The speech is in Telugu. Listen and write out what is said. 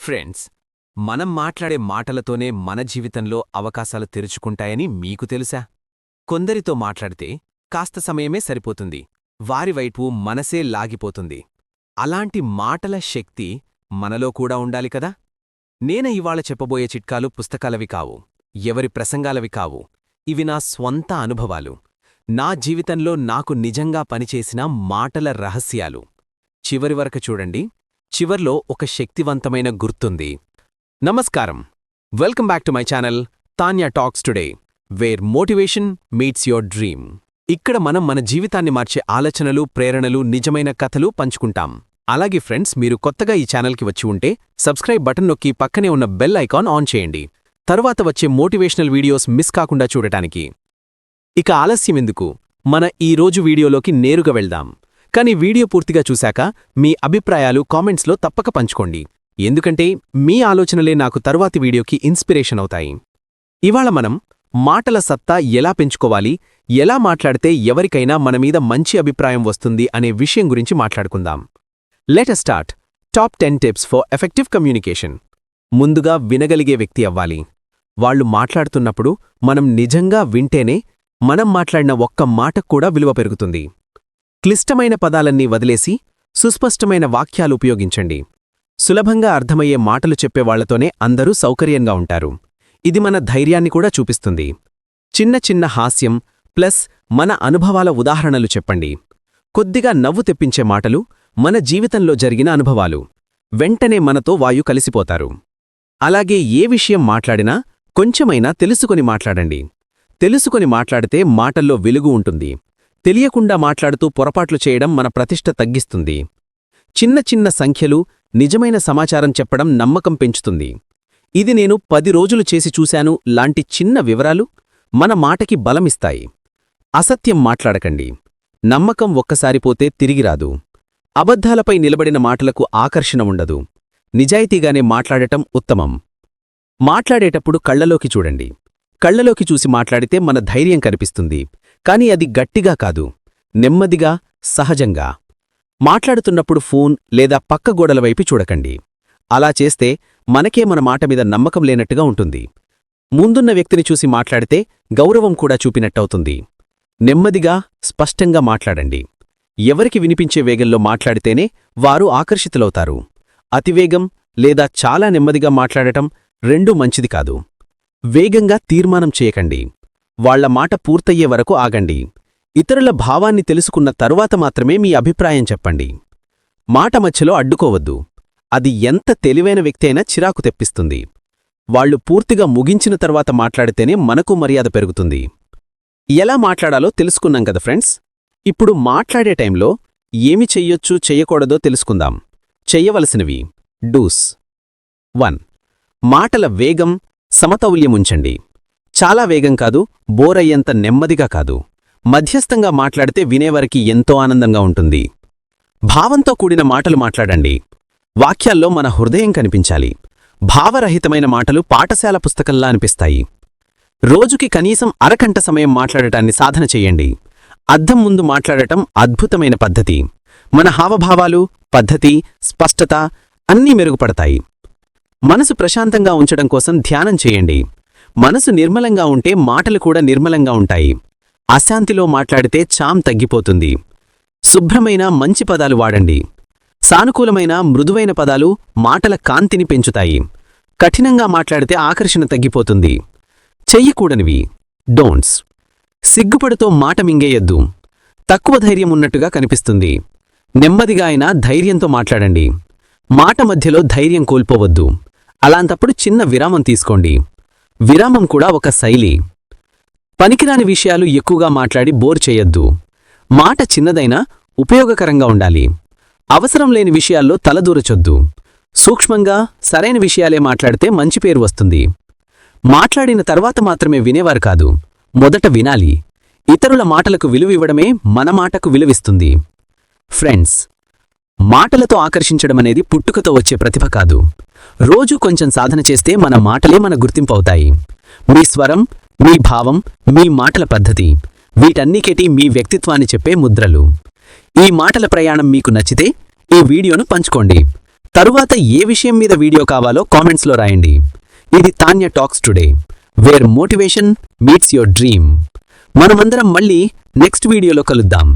ఫ్రెండ్స్, మనం మాట్లాడే మాటలతోనే మన జీవితంలో అవకాశాలు తెరుచుకుంటాయని మీకు తెలుసా? కొందరితో మాట్లాడితే కాస్త సమయమే సరిపోతుంది, వారి వైపు మనసే లాగిపోతుంది. అలాంటి మాటల శక్తి మనలో కూడా ఉండాలి కదా? ఇవాళ చెప్పబోయే చిట్కాలు పుస్తకాలవి కావు, ఎవరి ప్రసంగాలవి కావు. ఇవి నా స్వంత అనుభవాలు, నా జీవితంలో నాకు నిజంగా పనిచేసిన మాటల రహస్యాలు. చివరి వరకు చూడండి, చివర్లో ఒక శక్తివంతమైన గుర్తుంది. నమస్కారం, welcome back to my channel Tanya talks today, where motivation meets your dream. ఇక్కడ మనం మన జీవితాన్ని మార్చే ఆలోచనలు, ప్రేరణలు, నిజమైన కథలు పంచుకుంటాం. అలాగే ఫ్రెండ్స్, మీరు కొత్తగా ఈ ఛానల్కి వచ్చి ఉంటే సబ్స్క్రైబ్ బటన్ నొక్కి పక్కనే ఉన్న బెల్ ఐకాన్ ఆన్ చేయండి, తరువాత వచ్చే మోటివేషనల్ వీడియోస్ మిస్ కాకుండా చూడటానికి. ఇక ఆలస్యమెందుకు, మన ఈరోజు వీడియోలోకి నేరుగా వెళ్దాం. కానీ వీడియో పూర్తిగా చూశాక మీ అభిప్రాయాలు కామెంట్స్లో తప్పక పంచుకోండి, ఎందుకంటే మీ ఆలోచనలే నాకు తరువాతి వీడియోకి ఇన్స్పిరేషన్ అవుతాయి. ఇవాళ మనం మాటల సత్తా ఎలా పెంచుకోవాలి, ఎలా మాట్లాడితే ఎవరికైనా మనమీద మంచి అభిప్రాయం వస్తుంది అనే విషయం గురించి మాట్లాడుకుందాం. Let us start. Top 10 tips for effective communication. ముందుగా వినగలిగే వ్యక్తి అవ్వాలి. వాళ్లు మాట్లాడుతున్నప్పుడు మనం నిజంగా వింటేనే మనం మాట్లాడిన ఒక్క మాటకు కూడా విలువ పెరుగుతుంది. క్లిష్టమైన పదాలన్నీ వదిలేసి సుస్పష్టమైన వాక్యాలు ఉపయోగించండి. సులభంగా అర్థమయ్యే మాటలు చెప్పేవాళ్లతోనే అందరూ సౌకర్యంగా ఉంటారు. ఇది మన ధైర్యాన్ని కూడా చూపిస్తుంది. చిన్న చిన్న హాస్యం ప్లస్ మన అనుభవాల ఉదాహరణలు చెప్పండి. కొద్దిగా నవ్వు తెప్పించే మాటలు, మన జీవితంలో జరిగిన అనుభవాలు. వెంటనే మనతో వాయు కలిసిపోతారు. అలాగే ఏ విషయం మాట్లాడినా కొంచెమైనా తెలుసుకొని మాట్లాడండి. తెలుసుకొని మాట్లాడితే మాటల్లో వెలుగు ఉంటుంది. తెలియకుండా మాట్లాడుతూ పొరపాట్లు చేయడం మన ప్రతిష్ట తగ్గిస్తుంది. చిన్న చిన్న సంఖ్యలు, నిజమైన సమాచారం చెప్పడం నమ్మకం పెంచుతుంది. ఇది నేను 10 రోజులు చేసి చూశాను లాంటి చిన్న వివరాలు మన మాటకి బలమిస్తాయి. అసత్యం మాట్లాడకండి. నమ్మకం ఒక్కసారి పోతే తిరిగిరాదు. అబద్ధాలపై నిలబడిన మాటలకు ఆకర్షణ ఉండదు. నిజాయితీగానే మాట్లాడటం ఉత్తమం. మాట్లాడేటప్పుడు కళ్లలోకి చూడండి. కళ్లలోకి చూసి మాట్లాడితే మన ధైర్యం కనిపిస్తుంది. కాని అది గట్టిగా కాదు, నెమ్మదిగా, సహజంగా. మాట్లాడుతున్నప్పుడు ఫోన్ లేదా పక్క గోడల వైపు చూడకండి. అలా చేస్తే మనకే మన మాట మీద నమ్మకం లేనట్టుగా ఉంటుంది. ముందున్న వ్యక్తిని చూసి మాట్లాడితే గౌరవం కూడా చూపినట్టవుతుంది. నెమ్మదిగా, స్పష్టంగా మాట్లాడండి. ఎవరికి వినిపించే వేగంలో మాట్లాడితేనే వారు ఆకర్షితులవుతారు. అతివేగం లేదా చాలా నెమ్మదిగా మాట్లాడటం రెండూ మంచిది కాదు. వేగంగా తీర్మానం చేయకండి. వాళ్ల మాట పూర్తయ్యే వరకు ఆగండి. ఇతరుల భావాన్ని తెలుసుకున్న తరువాత మాత్రమే మీ అభిప్రాయం చెప్పండి. మాట మధ్యలో అడ్డుకోవద్దు. అది ఎంత తెలివైన వ్యక్తి అయినా చిరాకు తెప్పిస్తుంది. వాళ్లు పూర్తిగా ముగించిన తర్వాత మాట్లాడితేనే మనకు మర్యాద పెరుగుతుంది. ఎలా మాట్లాడాలో తెలుసుకున్నాం కదా ఫ్రెండ్స్. ఇప్పుడు మాట్లాడే టైంలో ఏమి చెయ్యొచ్చు, చెయ్యకూడదో తెలుసుకుందాం. చెయ్యవలసినవి డూస్. 1. మాటల వేగం సమతౌల్యముంచండి. చాలా వేగం కాదు, బోరయ్యంత నెమ్మదిగా కాదు. మధ్యస్థంగా మాట్లాడితే వినేవారికి ఎంతో ఆనందంగా ఉంటుంది. భావంతో కూడిన మాటలు మాట్లాడండి. వాక్యాల్లో మన హృదయం కనిపించాలి. భావరహితమైన మాటలు పాఠశాల పుస్తకంలా అనిపిస్తాయి. రోజుకి కనీసం అరగంట సమయం మాట్లాడటాన్ని సాధన చెయ్యండి. అద్దం ముందు మాట్లాడటం అద్భుతమైన పద్ధతి. మన హావభావాలు, పద్ధతి, స్పష్టత అన్నీ మెరుగుపడతాయి. మనసు ప్రశాంతంగా ఉంచడం కోసం ధ్యానం చేయండి. మనసు నిర్మలంగా ఉంటే మాటలు కూడా నిర్మలంగా ఉంటాయి. అశాంతిలో మాట్లాడితే చామ్ తగ్గిపోతుంది. శుభ్రమైన మంచి పదాలు వాడండి. సానుకూలమైన మృదువైన పదాలు మాటల కాంతిని పెంచుతాయి. కఠినంగా మాట్లాడితే ఆకర్షణ తగ్గిపోతుంది. చెయ్యకూడనివి డోంట్స్. సిగ్గుపడుతో మాట మింగేయద్దు. తక్కువ ధైర్యం ఉన్నట్టుగా కనిపిస్తుంది. నెమ్మదిగా అయినా ధైర్యంతో మాట్లాడండి. మాట మధ్యలో ధైర్యం కోల్పోవద్దు. అలాంటప్పుడు చిన్న విరామం తీసుకోండి. విరామం కూడా ఒక శైలి. పనికిరాని విషయాలు ఎక్కువగా మాట్లాడి బోర్ చేయొద్దు. మాట చిన్నదైనా ఉపయోగకరంగా ఉండాలి. అవసరం లేని విషయాల్లో తలదూరచొద్దు. సూక్ష్మంగా సరైన విషయాలే మాట్లాడితే మంచి పేరు వస్తుంది. మాట్లాడిన తర్వాత మాత్రమే వినేవారు కాదు, మొదట వినాలి. ఇతరుల మాటలకు విలువివ్వడమే మన మాటకు విలువిస్తుంది. ఫ్రెండ్స్, మాటలతో ఆకర్షించడమనేది పుట్టుకతో వచ్చే ప్రతిభ కాదు. రోజూ కొంచెం సాధన చేస్తే మన మాటలే మన గుర్తింపవుతాయి. మీ స్వరం, మీ భావం, మీ మాటల పద్ధతి, వీటన్నిటికీ మీ వ్యక్తిత్వాన్ని చెప్పే ముద్రలు. ఈ మాటల ప్రయాణం మీకు నచ్చితే ఈ వీడియోను పంచుకోండి. తరువాత ఏ విషయం మీద వీడియో కావాలో కామెంట్స్లో రాయండి. ఇది Tanya talks today, where motivation meets your dream. మనమందరం మళ్ళీ నెక్స్ట్ వీడియోలో కలుద్దాం.